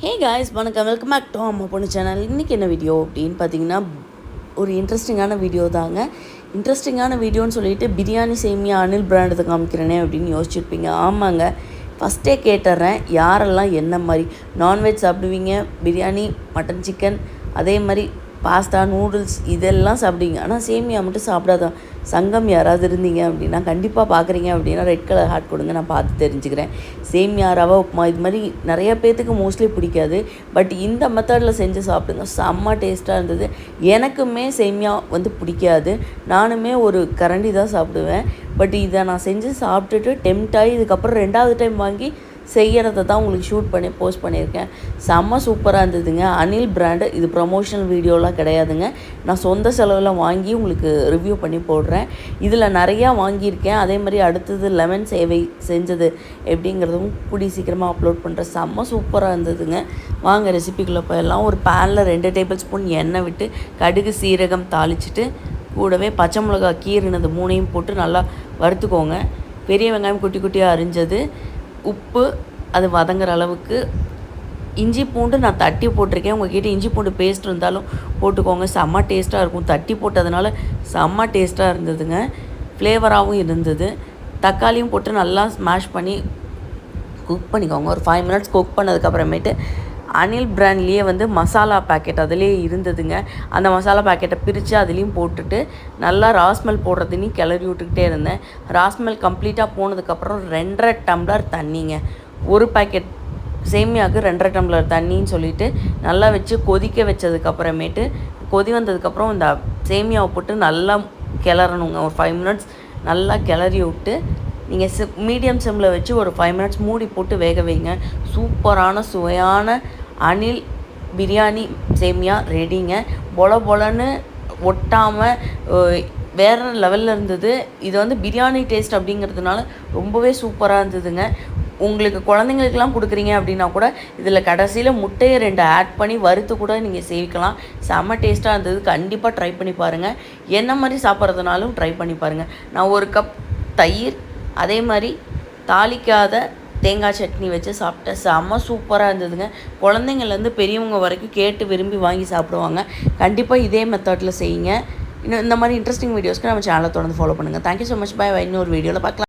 Hey guys வணக்கம், welcome back to அம்மா பொண்ணு சேனல். இன்றைக்கி என்ன வீடியோ அப்படின்னு பார்த்தீங்கன்னா, ஒரு இன்ட்ரெஸ்டிங்கான வீடியோ தாங்க. இன்ட்ரெஸ்டிங்கான வீடியோன்னு சொல்லிட்டு பிரியாணி சேமியா அனில் பிராண்டத்தை காமிக்கிறேனே அப்படின்னு யோசிச்சுருப்பீங்க. ஆமாங்க, ஃபஸ்ட்டே கேட்டுறேன், யாரெல்லாம் என்ன மாதிரி நான்வெஜ் சாப்பிடுவீங்க, பிரியாணி, மட்டன், சிக்கன், அதே மாதிரி பாஸ்தா, நூடுல்ஸ் இதெல்லாம் சாப்பிடுவீங்க, ஆனால் சேமியா மட்டும் சாப்பிடாதான் சங்கம் யாராவது இருந்தீங்க அப்படின்னா கண்டிப்பாக பார்க்குறீங்க அப்படின்னா ரெட் கலர் ஹார்ட் கொடுங்க, நான் பார்த்து தெரிஞ்சுக்கிறேன். சேமியா, ரவா உப்புமா இது மாதிரி நிறைய பேர்த்துக்கு மோஸ்ட்லி பிடிக்காது. பட் இந்த மெத்தடில் செஞ்சு சாப்பிடுங்க, செம்ம டேஸ்ட்டாக இருந்தது. எனக்குமே சேமியா பிடிக்காது, நானுமே ஒரு கரண்டி தான் சாப்பிடுவேன். பட் இதை நான் செஞ்சு சாப்பிட்டுட்டு டெம்ட் ஆகி இதுக்கப்புறம் 2வது டைம் வாங்கி செய்கிறத தான் உங்களுக்கு ஷூட் பண்ணி போஸ்ட் பண்ணியிருக்கேன். செம்ம சூப்பராக இருந்ததுங்க. அனில் பிராண்டு, இது ப்ரொமோஷனல் வீடியோலாம் கிடையாதுங்க, நான் சொந்த செலவில் வாங்கி உங்களுக்கு ரிவ்யூ பண்ணி போடுறேன். இதில் நிறையா வாங்கியிருக்கேன். அதே மாதிரி அடுத்தது லெமன் சேவை செஞ்சது எப்படிங்கிறதும் கூடி சீக்கிரமாக அப்லோட் பண்ணுறேன். செம்ம சூப்பராக இருந்ததுங்க. வாங்க ரெசிபிக்குள்ளே போயிடலாம். ஒரு பேனில் 2 டேபிள் ஸ்பூன் எண்ணெய் விட்டு கடுகு சீரகம் தாளிச்சிட்டு கூடவே பச்சை மிளகா கீறினது 3ஐயும் போட்டு நல்லா வறுத்துக்கோங்க. பெரிய வெங்காயம் குட்டி குட்டியாக அரிஞ்சது, உப்பு, அது வதங்குற அளவுக்கு, இஞ்சி பூண்டு நான் தட்டி போட்டிருக்கேன். உங்கள்கிட்ட இஞ்சி பூண்டு பேஸ்ட் இருந்தாலும் போட்டுக்கோங்க, செம்ம டேஸ்ட்டாக இருக்கும். தட்டி போட்டதுனால செம்ம டேஸ்ட்டாக இருந்ததுங்க, ஃப்ளேவராகவும் இருந்தது. தக்காளியும் போட்டு நல்லா ஸ்மாஷ் பண்ணி குக் பண்ணிக்கோங்க. ஒரு 5 மினிட்ஸ் குக் பண்ணதுக்கப்புறமேட்டு அனில் பிராண்ட்லேயே மசாலா பேக்கெட் அதிலே இருந்ததுங்க. அந்த மசாலா பேக்கெட்டை பிரித்து அதுலேயும் போட்டுட்டு நல்லா ராஸ்மெல் போடுறதுன்னு கிளறி விட்டுக்கிட்டே இருந்தேன். ராஸ்மெல் கம்ப்ளீட்டாக போனதுக்கப்புறம் 2.5 டம்ளர் தண்ணிங்க, ஒரு பேக்கெட் சேமியாவுக்கு 2.5 டம்ளர் தண்ணின்னு சொல்லிவிட்டு நல்லா வச்சு கொதிக்க வச்சதுக்கப்புறமேட்டு கொதி வந்ததுக்கப்புறம் இந்த சேமியாவை போட்டு நல்லா கிளறணுங்க. ஒரு 5 மினிட்ஸ் நல்லா கிளறி விட்டு நீங்கள் மீடியம் சிம்மில் வச்சு ஒரு 5 மினிட்ஸ் மூடி போட்டு வேக வைங்க. சூப்பரான சுவையான அனில் பிரியாணி சேமியா ரெடிங்க. பொலன்னு ஒட்டாமல் வேறு லெவலில் இருந்தது. இது பிரியாணி டேஸ்ட் அப்படிங்கிறதுனால ரொம்பவே சூப்பராக இருந்ததுங்க. உங்களுக்கு குழந்தைங்களுக்கெல்லாம் கொடுக்குறீங்க அப்படின்னா கூட இதில் கடைசியில் முட்டையை 2 ஆட் பண்ணி வறுத்து கூட நீங்கள் சேவிக்கலாம். செம்ம டேஸ்ட்டாக இருந்தது. கண்டிப்பாக ட்ரை பண்ணி பாருங்கள். என்ன மாதிரி சாப்பிட்றதுனாலும் ட்ரை பண்ணி பாருங்கள். நான் 1 கப் தயிர், அதே மாதிரி தாளிக்காத தேங்காய் சட்னி வச்சு சாப்பிட்டேன். செம்ம சூப்பராக இருந்ததுங்க. குழந்தைங்கள்லேருந்து பெரியவங்க வரைக்கும் கேட்டு விரும்பி வாங்கி சாப்பிடுவாங்க. கண்டிப்பாக இதே மெத்தடில் செய்யுங்க. இன்னும் இந்த மாதிரி இன்ட்ரெஸ்டிங் வீடியோஸ்க்கு நம்ம சேனலை தொடர்ந்து ஃபாலோ பண்ணுங்கள். Thank you so much. பை. இன்னொரு வீடியோவில் பார்க்கலாம்.